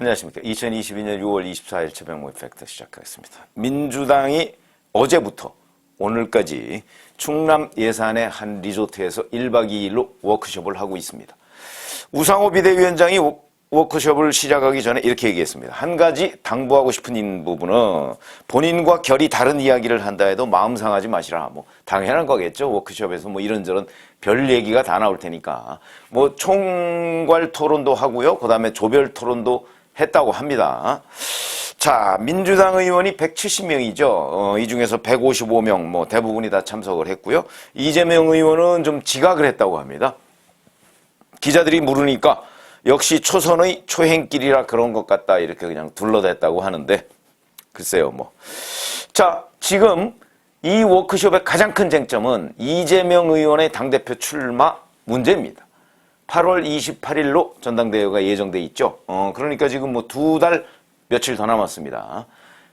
안녕하십니까. 2022년 6월 24일 최병모 팩트 시작하겠습니다. 민주당이 어제부터 오늘까지 충남 예산의 한 리조트에서 1박 2일로 워크숍을 하고 있습니다. 우상호 비대위원장이 워크숍을 시작하기 전에 이렇게 얘기했습니다. 한 가지 당부하고 싶은 부분은 본인과 결이 다른 이야기를 한다 해도 마음 상하지 마시라. 뭐 당연한 거겠죠. 워크숍에서 뭐 이런저런 별 얘기가 다 나올 테니까. 뭐 총괄 토론도 하고요. 그다음에 조별 토론도 했다고 합니다. 자, 민주당 의원이 170명이죠. 이 중에서 155명, 뭐 대부분이 다 참석을 했고요. 이재명 의원은 좀 지각을 했다고 합니다. 기자들이 물으니까 역시 초선의 초행길이라 그런 것 같다 이렇게 그냥 둘러댔다고 하는데 글쎄요 뭐. 자, 지금 이 워크숍의 가장 큰 쟁점은 이재명 의원의 당대표 출마 문제입니다. 8월 28일로 전당대회가 예정돼 있죠. 그러니까 지금 뭐 2달 며칠 더 남았습니다.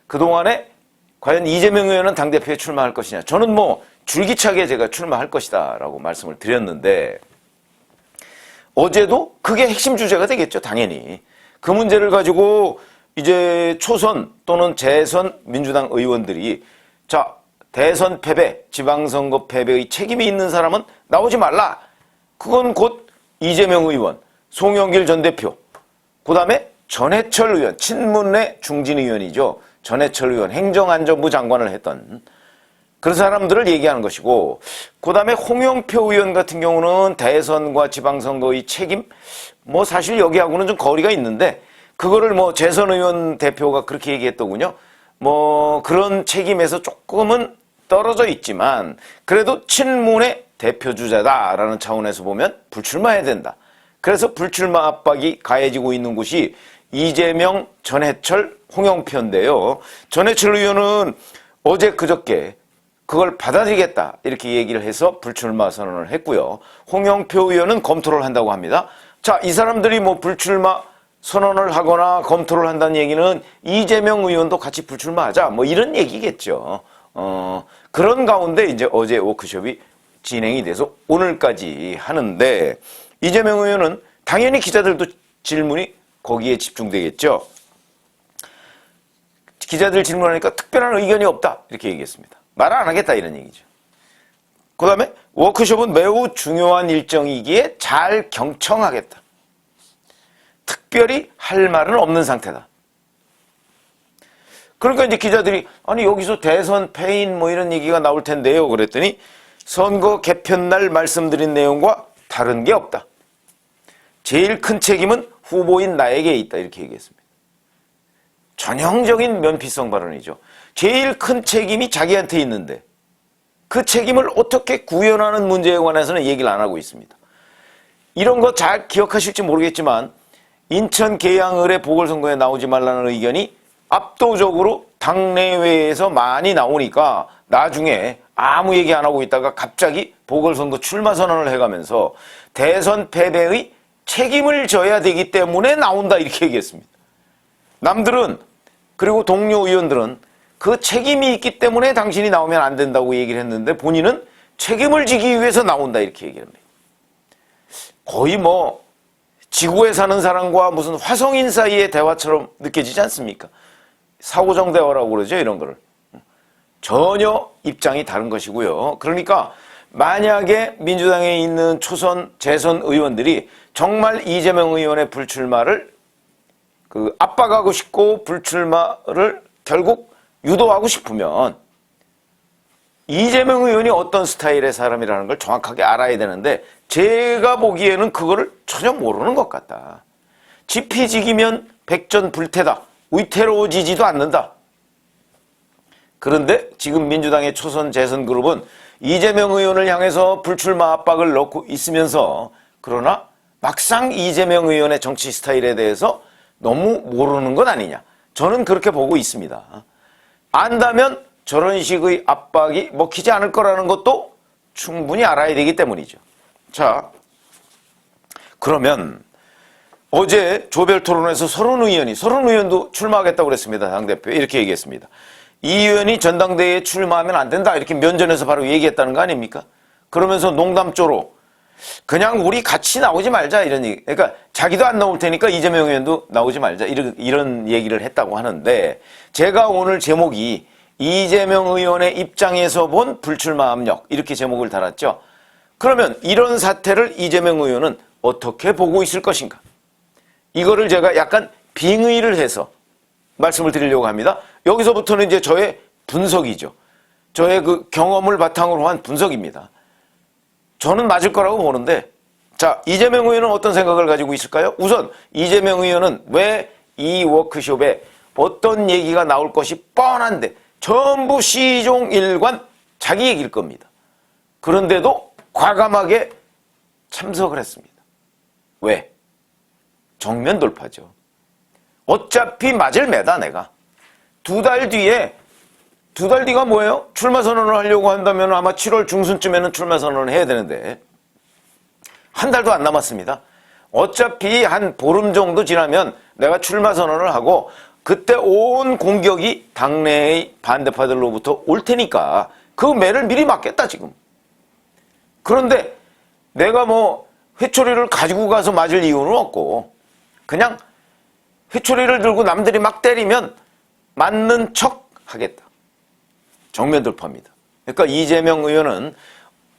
그동안에 과연 이재명 의원은 당대표에 출마할 것이냐. 저는 뭐 줄기차게 제가 출마할 것이다 라고 말씀을 드렸는데 어제도 그게 핵심 주제가 되겠죠. 당연히. 그 문제를 가지고 이제 초선 또는 재선 민주당 의원들이 자, 대선 패배, 지방선거 패배의 책임이 있는 사람은 나오지 말라. 그건 곧 이재명 의원, 송영길 전 대표, 그 다음에 전해철 의원, 친문의 중진 의원이죠. 전해철 의원, 행정안전부 장관을 했던 그런 사람들을 얘기하는 것이고, 그 다음에 홍영표 의원 같은 경우는 대선과 지방선거의 책임, 뭐 사실 여기하고는 좀 거리가 있는데, 그거를 뭐 재선 의원 대표가 그렇게 얘기했더군요. 뭐 그런 책임에서 조금은 떨어져 있지만, 그래도 친문의 대표주자다라는 차원에서 보면 불출마해야 된다. 그래서 불출마 압박이 가해지고 있는 곳이 이재명, 전해철, 홍영표인데요. 전해철 의원은 어제 그저께 그걸 받아들이겠다 이렇게 얘기를 해서 불출마 선언을 했고요. 홍영표 의원은 검토를 한다고 합니다. 자, 이 사람들이 뭐 불출마 선언을 하거나 검토를 한다는 얘기는 이재명 의원도 같이 불출마하자 뭐 이런 얘기겠죠. 그런 가운데 이제 어제 워크숍이 진행이 돼서 오늘까지 하는데 이재명 의원은 당연히 기자들도 질문이 거기에 집중되겠죠. 기자들 질문하니까 특별한 의견이 없다 이렇게 얘기했습니다. 말 안 하겠다 이런 얘기죠. 그 다음에 워크숍은 매우 중요한 일정이기에 잘 경청하겠다. 특별히 할 말은 없는 상태다. 그러니까 이제 기자들이 아니 여기서 대선 패인 뭐 이런 얘기가 나올 텐데요. 그랬더니 선거 개편날 말씀드린 내용과 다른 게 없다. 제일 큰 책임은 후보인 나에게 있다 이렇게 얘기했습니다. 전형적인 면피성 발언이죠. 제일 큰 책임이 자기한테 있는데 그 책임을 어떻게 구현하는 문제에 관해서는 얘기를 안 하고 있습니다. 이런 거 잘 기억하실지 모르겠지만 인천 계양을의 보궐선거에 나오지 말라는 의견이 압도적으로 당내외에서 많이 나오니까 나중에 아무 얘기 안 하고 있다가 갑자기 보궐선거 출마 선언을 해가면서 대선 패배의 책임을 져야 되기 때문에 나온다 이렇게 얘기했습니다. 남들은 그리고 동료 의원들은 그 책임이 있기 때문에 당신이 나오면 안 된다고 얘기를 했는데 본인은 책임을 지기 위해서 나온다 이렇게 얘기를 합니다. 거의 뭐 지구에 사는 사람과 무슨 화성인 사이의 대화처럼 느껴지지 않습니까? 사고정 대화라고 그러죠 이런 거를. 전혀 입장이 다른 것이고요. 그러니까 만약에 민주당에 있는 초선, 재선 의원들이 정말 이재명 의원의 불출마를 압박하고 싶고 불출마를 결국 유도하고 싶으면 이재명 의원이 어떤 스타일의 사람이라는 걸 정확하게 알아야 되는데 제가 보기에는 그거를 전혀 모르는 것 같다. 지피지기면 백전불태다. 위태로워지지도 않는다. 그런데 지금 민주당의 초선 재선 그룹은 이재명 의원을 향해서 불출마 압박을 넣고 있으면서 그러나 막상 이재명 의원의 정치 스타일에 대해서 너무 모르는 것 아니냐. 저는 그렇게 보고 있습니다. 안다면 저런 식의 압박이 먹히지 않을 거라는 것도 충분히 알아야 되기 때문이죠. 자, 그러면 어제 조별 토론에서 서른 의원도 출마하겠다고 그랬습니다. 당대표에 이렇게 얘기했습니다. 이 의원이 전당대회에 출마하면 안 된다 이렇게 면전에서 바로 얘기했다는 거 아닙니까? 그러면서 농담조로 그냥 우리 같이 나오지 말자 이런 얘기. 그러니까 자기도 안 나올 테니까 이재명 의원도 나오지 말자 이런 얘기를 했다고 하는데, 제가 오늘 제목이 이재명 의원의 입장에서 본 불출마 압력 이렇게 제목을 달았죠. 그러면 이런 사태를 이재명 의원은 어떻게 보고 있을 것인가? 이거를 제가 약간 빙의를 해서 말씀을 드리려고 합니다. 여기서부터는 이제 저의 분석이죠. 저의 그 경험을 바탕으로 한 분석입니다. 저는 맞을 거라고 보는데, 자, 이재명 의원은 어떤 생각을 가지고 있을까요? 우선 이재명 의원은 왜 이 워크숍에 어떤 얘기가 나올 것이 뻔한데 전부 시종일관 자기 얘기일 겁니다. 그런데도 과감하게 참석을 했습니다. 왜? 정면 돌파죠. 어차피 맞을 매다 내가. 두 달 뒤가 뭐예요? 출마 선언을 하려고 한다면 아마 7월 중순쯤에는 출마 선언을 해야 되는데 한 달도 안 남았습니다. 어차피 한 보름 정도 지나면 내가 출마 선언을 하고 그때 온 공격이 당내의 반대파들로부터 올 테니까 그 매를 미리 맞겠다 지금. 그런데 내가 뭐 회초리를 가지고 가서 맞을 이유는 없고 그냥 회초리를 들고 남들이 막 때리면 맞는 척 하겠다. 정면 돌파입니다. 그러니까 이재명 의원은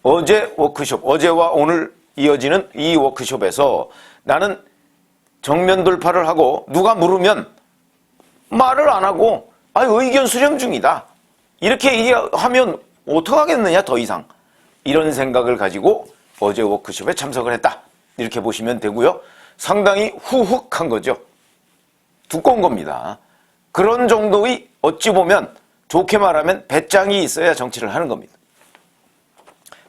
어제 워크숍, 어제와 오늘 이어지는 이 워크숍에서 나는 정면 돌파를 하고 누가 물으면 말을 안 하고 의견 수렴 중이다. 이렇게 얘기하면 어떡하겠느냐 더 이상. 이런 생각을 가지고 어제 워크숍에 참석을 했다. 이렇게 보시면 되고요. 상당히 후훅한 거죠. 두꺼운 겁니다. 그런 정도의 어찌 보면 좋게 말하면 배짱이 있어야 정치를 하는 겁니다.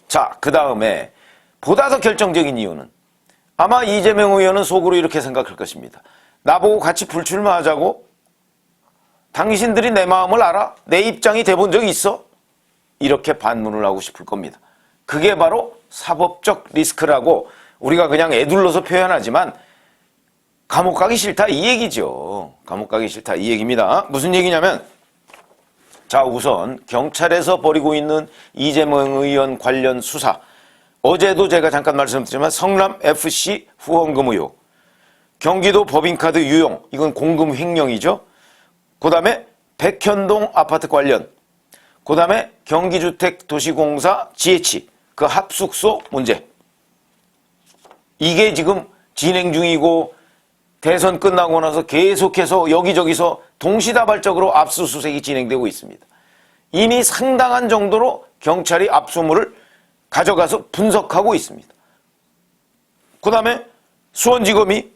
자, 그 다음에 보다 더 결정적인 이유는 아마 이재명 의원은 속으로 이렇게 생각할 것입니다. 나보고 같이 불출마하자고? 당신들이 내 마음을 알아? 내 입장이 돼본 적이 있어? 이렇게 반문을 하고 싶을 겁니다. 그게 바로 사법적 리스크라고 우리가 그냥 애둘러서 표현하지만 감옥 가기 싫다 이 얘기죠. 감옥 가기 싫다 이 얘기입니다. 무슨 얘기냐면, 자, 우선 경찰에서 벌이고 있는 이재명 의원 관련 수사, 어제도 제가 잠깐 말씀드렸지만 성남FC 후원금 의혹, 경기도 법인카드 유용, 이건 공금 횡령이죠. 그 다음에 백현동 아파트 관련, 그 다음에 경기주택도시공사 GH 그 합숙소 문제, 이게 지금 진행 중이고 대선 끝나고 나서 계속해서 여기저기서 동시다발적으로 압수수색이 진행되고 있습니다. 이미 상당한 정도로 경찰이 압수물을 가져가서 분석하고 있습니다. 그 다음에 수원지검이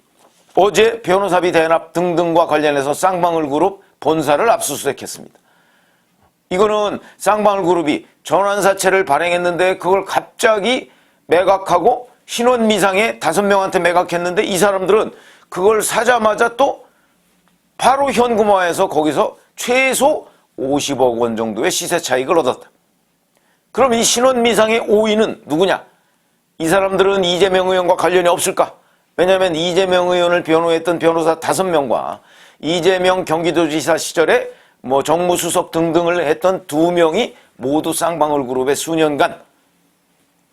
어제 변호사비 대납 등등과 관련해서 쌍방울 그룹 본사를 압수수색했습니다. 이거는 쌍방울 그룹이 전환사채를 발행했는데 그걸 갑자기 매각하고 신원미상에 5명한테 매각했는데 이 사람들은 그걸 사자마자 또 바로 현금화해서 거기서 최소 50억 원 정도의 시세 차익을 얻었다. 그럼 이 신원미상의 5위는 누구냐? 이 사람들은 이재명 의원과 관련이 없을까? 왜냐하면 이재명 의원을 변호했던 변호사 5명과 이재명 경기도지사 시절에 뭐 정무수석 등등을 했던 2명이 모두 쌍방울 그룹의 수년간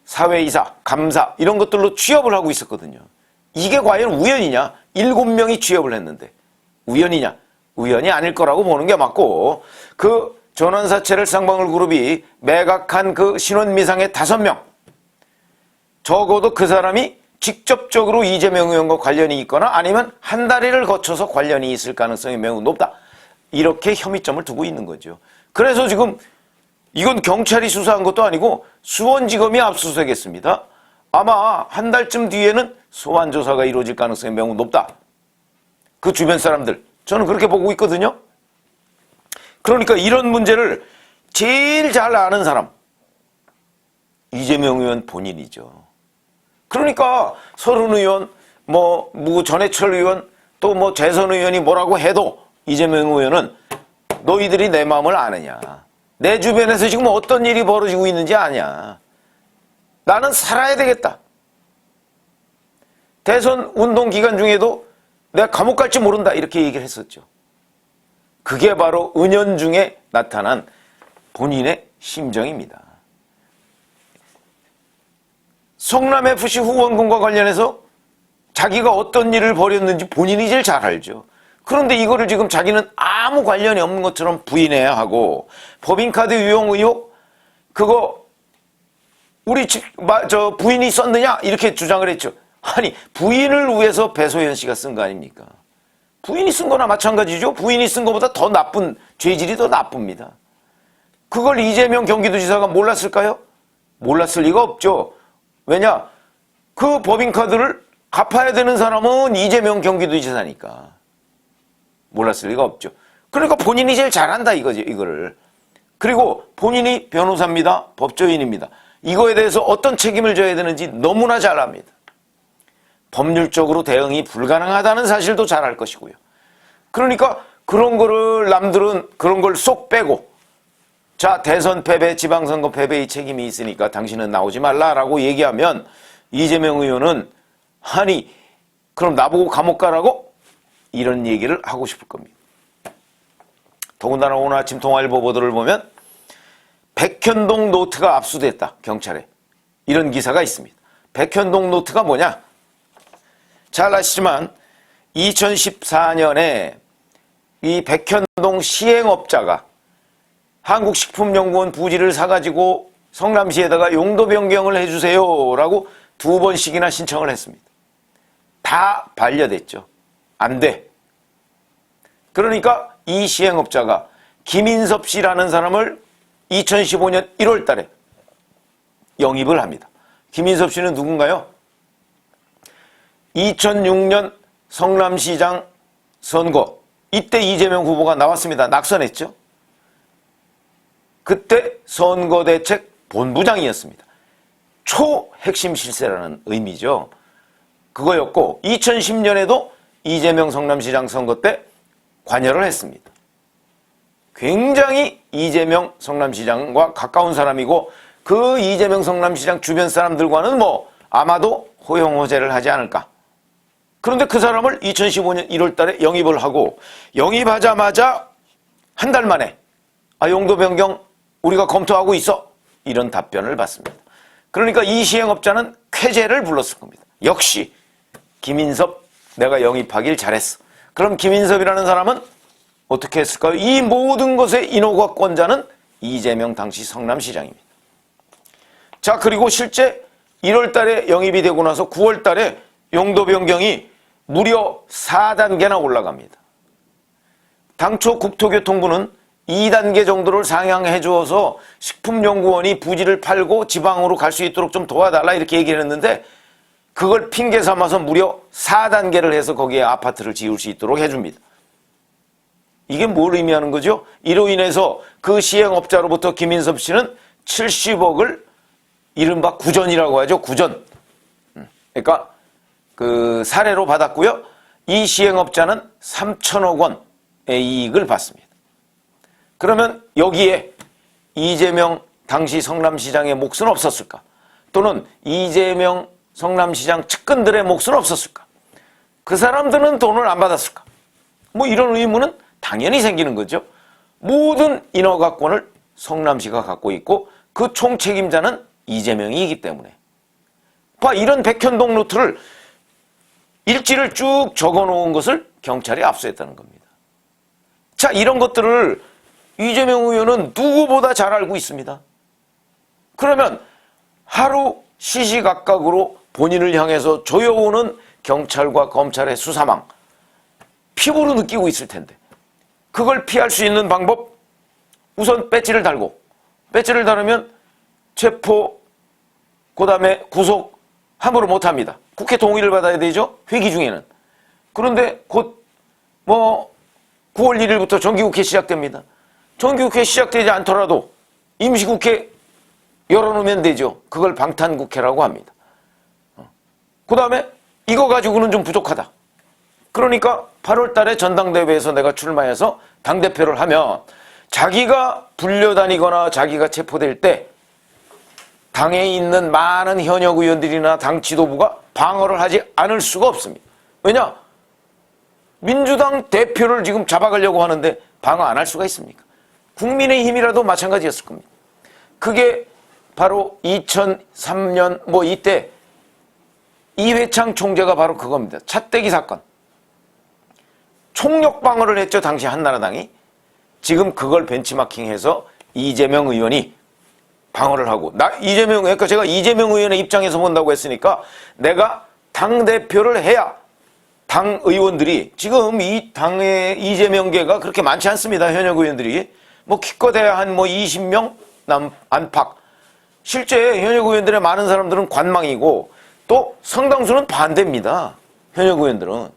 사회이사, 감사 이런 것들로 취업을 하고 있었거든요. 이게 과연 우연이냐? 7명이 취업을 했는데 우연이냐? 우연이 아닐 거라고 보는 게 맞고, 그 전환사채를 쌍방울 그룹이 매각한 그 신원미상의 5명, 적어도 그 사람이 직접적으로 이재명 의원과 관련이 있거나 아니면 한 다리를 거쳐서 관련이 있을 가능성이 매우 높다. 이렇게 혐의점을 두고 있는 거죠. 그래서 지금 이건 경찰이 수사한 것도 아니고 수원지검이 압수수색했습니다. 아마 한 달쯤 뒤에는 소환 조사가 이루어질 가능성이 매우 높다. 그 주변 사람들, 저는 그렇게 보고 있거든요. 그러니까 이런 문제를 제일 잘 아는 사람, 이재명 의원 본인이죠. 그러니까 서른 의원, 뭐 전해철 의원, 또 뭐 재선 의원이 뭐라고 해도 이재명 의원은 너희들이 내 마음을 아느냐, 내 주변에서 지금 어떤 일이 벌어지고 있는지 아냐, 나는 살아야 되겠다. 대선 운동 기간 중에도 내가 감옥 갈지 모른다 이렇게 얘기를 했었죠. 그게 바로 은연중에 나타난 본인의 심정입니다. 성남FC 후원금과 관련해서 자기가 어떤 일을 벌였는지 본인이 제일 잘 알죠. 그런데 이거를 지금 자기는 아무 관련이 없는 것처럼 부인해야 하고, 법인카드 유용 의혹 그거 우리 부인이 썼느냐 이렇게 주장을 했죠. 아니, 부인을 위해서 배소연 씨가 쓴 거 아닙니까? 부인이 쓴 거나 마찬가지죠. 부인이 쓴 것보다 더 나쁜, 죄질이 더 나쁩니다. 그걸 이재명 경기도지사가 몰랐을까요? 몰랐을 리가 없죠. 왜냐? 그 법인카드를 갚아야 되는 사람은 이재명 경기도지사니까. 몰랐을 리가 없죠. 그러니까 본인이 제일 잘한다 이거지, 이거를. 그리고 본인이 변호사입니다. 법조인입니다. 이거에 대해서 어떤 책임을 져야 되는지 너무나 잘 압니다. 법률적으로 대응이 불가능하다는 사실도 잘 알 것이고요. 그러니까 그런 거를 남들은 그런 걸 쏙 빼고, 자, 대선 패배, 지방선거 패배의 책임이 있으니까 당신은 나오지 말라라고 얘기하면 이재명 의원은 아니, 그럼 나보고 감옥 가라고? 이런 얘기를 하고 싶을 겁니다. 더군다나 오늘 아침 동아일보 보도를 보면 백현동 노트가 압수됐다, 경찰에. 이런 기사가 있습니다. 백현동 노트가 뭐냐? 잘 아시지만 2014년에 이 백현동 시행업자가 한국식품연구원 부지를 사가지고 성남시에다가 용도 변경을 해주세요 라고 2번씩이나 신청을 했습니다. 다 반려됐죠. 안 돼. 그러니까 이 시행업자가 김인섭 씨라는 사람을 2015년 1월 달에 영입을 합니다. 김인섭 씨는 누군가요? 2006년 성남시장 선거, 이때 이재명 후보가 나왔습니다. 낙선했죠. 그때 선거대책 본부장이었습니다. 초핵심 실세라는 의미죠. 그거였고 2010년에도 이재명 성남시장 선거 때 관여를 했습니다. 굉장히 이재명 성남시장과 가까운 사람이고 그 이재명 성남시장 주변 사람들과는 뭐 아마도 호용호제를 하지 않을까. 그런데 그 사람을 2015년 1월 달에 영입을 하고 영입하자마자 한 달 만에 용도 변경 우리가 검토하고 있어. 이런 답변을 받습니다. 그러니까 이 시행업자는 쾌재를 불렀을 겁니다. 역시 김인섭 내가 영입하길 잘했어. 그럼 김인섭이라는 사람은 어떻게 했을까요? 이 모든 것의 인허가권자는 이재명 당시 성남시장입니다. 자, 그리고 실제 1월 달에 영입이 되고 나서 9월 달에 용도 변경이 무려 4단계나 올라갑니다. 당초 국토교통부는 2단계 정도를 상향해 주어서 식품연구원이 부지를 팔고 지방으로 갈 수 있도록 좀 도와달라 이렇게 얘기를 했는데 그걸 핑계 삼아서 무려 4단계를 해서 거기에 아파트를 지을 수 있도록 해줍니다. 이게 뭘 의미하는 거죠? 이로 인해서 그 시행업자로부터 김인섭 씨는 70억을 이른바 구전이라고 하죠. 구전. 그러니까 그 사례로 받았고요. 이 시행업자는 3천억 원의 이익을 받습니다. 그러면 여기에 이재명 당시 성남시장의 몫은 없었을까? 또는 이재명 성남시장 측근들의 몫은 없었을까? 그 사람들은 돈을 안 받았을까? 뭐 이런 의문은 당연히 생기는 거죠. 모든 인허가권을 성남시가 갖고 있고 그 총책임자는 이재명이기 때문에. 이런 백현동 노트를 일지를 쭉 적어놓은 것을 경찰이 압수했다는 겁니다. 자, 이런 것들을 이재명 의원은 누구보다 잘 알고 있습니다. 그러면 하루 시시각각으로 본인을 향해서 조여오는 경찰과 검찰의 수사망 피부로 느끼고 있을 텐데 그걸 피할 수 있는 방법, 우선 배지를 달고, 배지를 달으면 체포, 그 다음에 구속 함부로 못합니다. 국회 동의를 받아야 되죠, 회기 중에는. 그런데 곧 9월 1일부터 정기국회 시작됩니다. 정기국회 시작되지 않더라도 임시국회 열어놓으면 되죠. 그걸 방탄국회라고 합니다. 그 다음에 이거 가지고는 좀 부족하다. 그러니까 8월 달에 전당대회에서 내가 출마해서 당대표를 하면 자기가 불려다니거나 자기가 체포될 때 당에 있는 많은 현역 의원들이나 당 지도부가 방어를 하지 않을 수가 없습니다. 왜냐? 민주당 대표를 지금 잡아가려고 하는데 방어 안 할 수가 있습니까? 국민의힘이라도 마찬가지였을 겁니다. 그게 바로 2003년 뭐 이때 이회창 총재가 바로 그겁니다. 차떼기 사건. 총력 방어를 했죠. 당시 한나라당이. 지금 그걸 벤치마킹해서 이재명 의원이 방어를 하고, 그러니까 제가 이재명 의원의 입장에서 본다고 했으니까 내가 당대표를 해야 당 의원들이, 지금 이 당의 이재명계가 그렇게 많지 않습니다. 현역 의원들이. 뭐 기껏해야 한 뭐 20명 안팎. 실제 현역 의원들의 많은 사람들은 관망이고 또 상당수는 반대입니다. 현역 의원들은.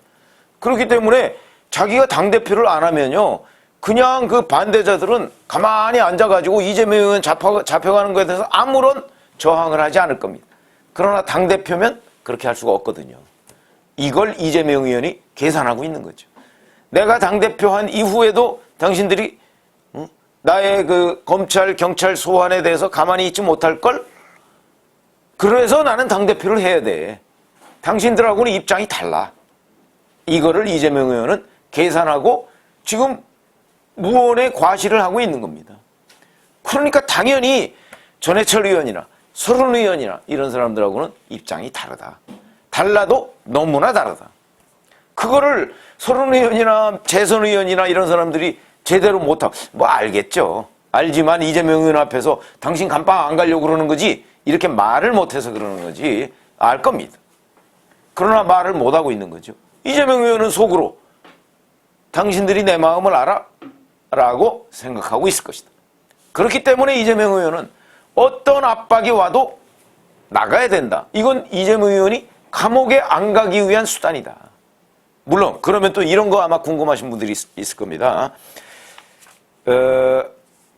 그렇기 때문에 자기가 당대표를 안 하면요, 그냥 그 반대자들은 가만히 앉아가지고 이재명 의원 잡혀가는 것에 대해서 아무런 저항을 하지 않을 겁니다. 그러나 당대표면 그렇게 할 수가 없거든요. 이걸 이재명 의원이 계산하고 있는 거죠. 내가 당대표한 이후에도 당신들이 나의 그 검찰, 경찰 소환에 대해서 가만히 있지 못할 걸? 그래서 나는 당대표를 해야 돼. 당신들하고는 입장이 달라. 이거를 이재명 의원은 계산하고 지금 무언의 과시를 하고 있는 겁니다. 그러니까 당연히 전해철 의원이나 서른 의원이나 이런 사람들하고는 입장이 다르다. 달라도 너무나 다르다. 그거를 서른 의원이나 재선 의원이나 이런 사람들이 제대로 못하고, 뭐 알겠죠. 알지만 이재명 의원 앞에서 당신 감방 안 가려고 그러는 거지, 이렇게 말을 못해서 그러는 거지 알 겁니다. 그러나 말을 못하고 있는 거죠. 이재명 의원은 속으로 당신들이 내 마음을 알아? 라고 생각하고 있을 것이다. 그렇기 때문에 이재명 의원은 어떤 압박이 와도 나가야 된다. 이건 이재명 의원이 감옥에 안 가기 위한 수단이다. 물론 그러면 또 이런 거 아마 궁금하신 분들이 있을 겁니다.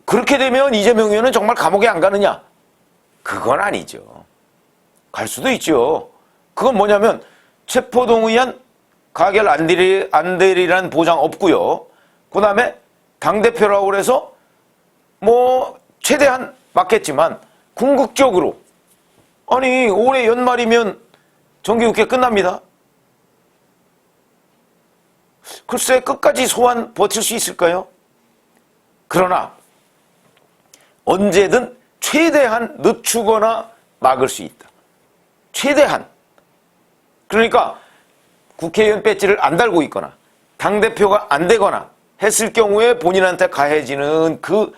그렇게 되면 이재명 의원은 정말 감옥에 안 가느냐? 그건 아니죠. 갈 수도 있죠. 그건 뭐냐면 체포동의안 가결 안 되리라는 보장 없고요. 그 다음에 당대표라고 그래서 뭐 최대한 맞겠지만 궁극적으로, 아니 올해 연말이면 정기국회 끝납니다. 글쎄 끝까지 소환 버틸 수 있을까요? 그러나 언제든 최대한 늦추거나 막을 수 있다. 최대한. 그러니까 국회의원 배지를 안 달고 있거나 당대표가 안 되거나 했을 경우에 본인한테 가해지는 그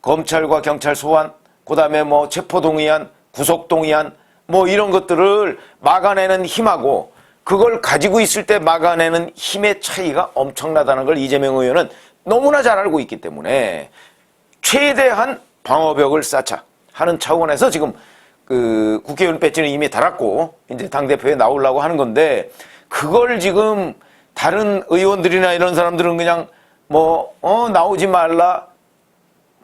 검찰과 경찰 소환, 그 다음에 뭐 체포동의안, 구속동의안 뭐 이런 것들을 막아내는 힘하고 그걸 가지고 있을 때 막아내는 힘의 차이가 엄청나다는 걸 이재명 의원은 너무나 잘 알고 있기 때문에 최대한 방어벽을 쌓자 하는 차원에서 지금 그 국회의원 배지는 이미 달았고 이제 당대표에 나오려고 하는 건데, 그걸 지금 다른 의원들이나 이런 사람들은 그냥 뭐 나오지 말라,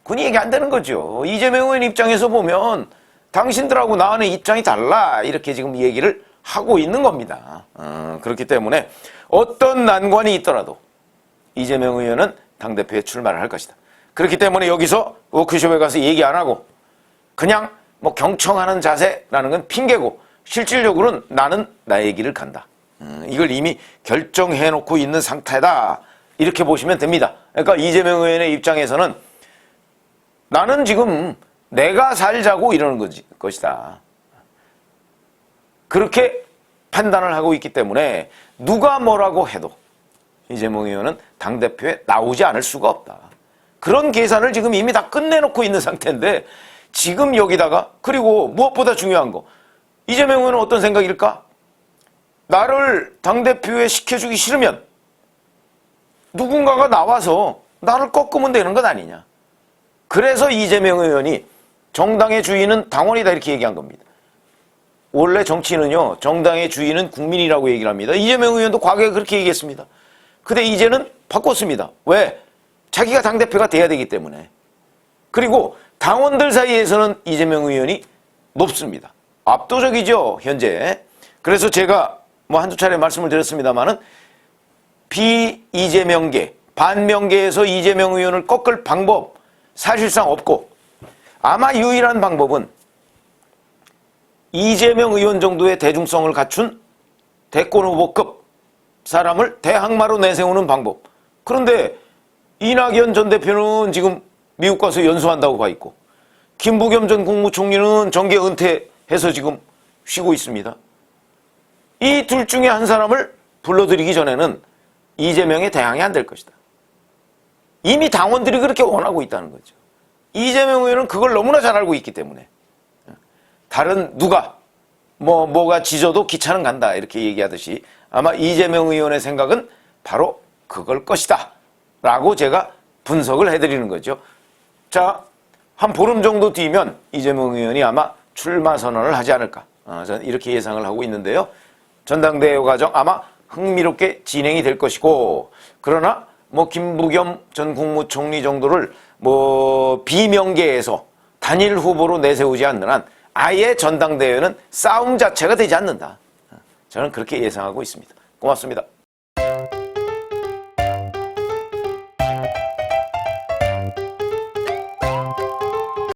그건 얘기 안 되는 거죠. 이재명 의원 입장에서 보면 당신들하고 나와는 입장이 달라, 이렇게 지금 얘기를 하고 있는 겁니다. 그렇기 때문에 어떤 난관이 있더라도 이재명 의원은 당대표에 출마를 할 것이다. 그렇기 때문에 여기서 워크숍에 가서 얘기 안 하고 그냥 뭐 경청하는 자세라는 건 핑계고, 실질적으로는 나는 나의 길을 간다. 이걸 이미 결정해 놓고 있는 상태다. 이렇게 보시면 됩니다. 그러니까 이재명 의원의 입장에서는 나는 지금 내가 살자고 이러는 것이다. 그렇게 판단을 하고 있기 때문에 누가 뭐라고 해도 이재명 의원은 당대표에 나오지 않을 수가 없다. 그런 계산을 지금 이미 다 끝내놓고 있는 상태인데 지금 여기다가, 그리고 무엇보다 중요한 거, 이재명 의원은 어떤 생각일까? 나를 당대표에 시켜주기 싫으면 누군가가 나와서 나를 꺾으면 되는 것 아니냐. 그래서 이재명 의원이 정당의 주인은 당원이다 이렇게 얘기한 겁니다. 원래 정치는요, 정당의 주인은 국민이라고 얘기를 합니다. 이재명 의원도 과거에 그렇게 얘기했습니다. 근데 이제는 바꿨습니다. 왜? 자기가 당대표가 돼야 되기 때문에. 그리고 당원들 사이에서는 이재명 의원이 높습니다. 압도적이죠, 현재. 그래서 제가 뭐 한두 차례 말씀을 드렸습니다만은 비이재명계, 반명계에서 이재명 의원을 꺾을 방법 사실상 없고, 아마 유일한 방법은 이재명 의원 정도의 대중성을 갖춘 대권 후보급 사람을 대항마로 내세우는 방법. 그런데 이낙연 전 대표는 지금 미국 가서 연수한다고 가 있고, 김부겸 전 국무총리는 정계 은퇴해서 지금 쉬고 있습니다. 이 둘 중에 한 사람을 불러들이기 전에는 이재명의 대항이 안 될 것이다. 이미 당원들이 그렇게 원하고 있다는 거죠. 이재명 의원은 그걸 너무나 잘 알고 있기 때문에 다른 누가 뭐가 지져도 기차는 간다 이렇게 얘기하듯이 아마 이재명 의원의 생각은 바로 그걸 것이다 라고 제가 분석을 해드리는 거죠. 자, 한 보름 정도 뒤면 이재명 의원이 아마 출마 선언을 하지 않을까 저는 이렇게 예상을 하고 있는데요. 전당대회 과정 아마 흥미롭게 진행이 될 것이고, 그러나 김부겸 전 국무총리 정도를 비명계에서 단일 후보로 내세우지 않는 한 아예 전당대회는 싸움 자체가 되지 않는다. 저는 그렇게 예상하고 있습니다. 고맙습니다.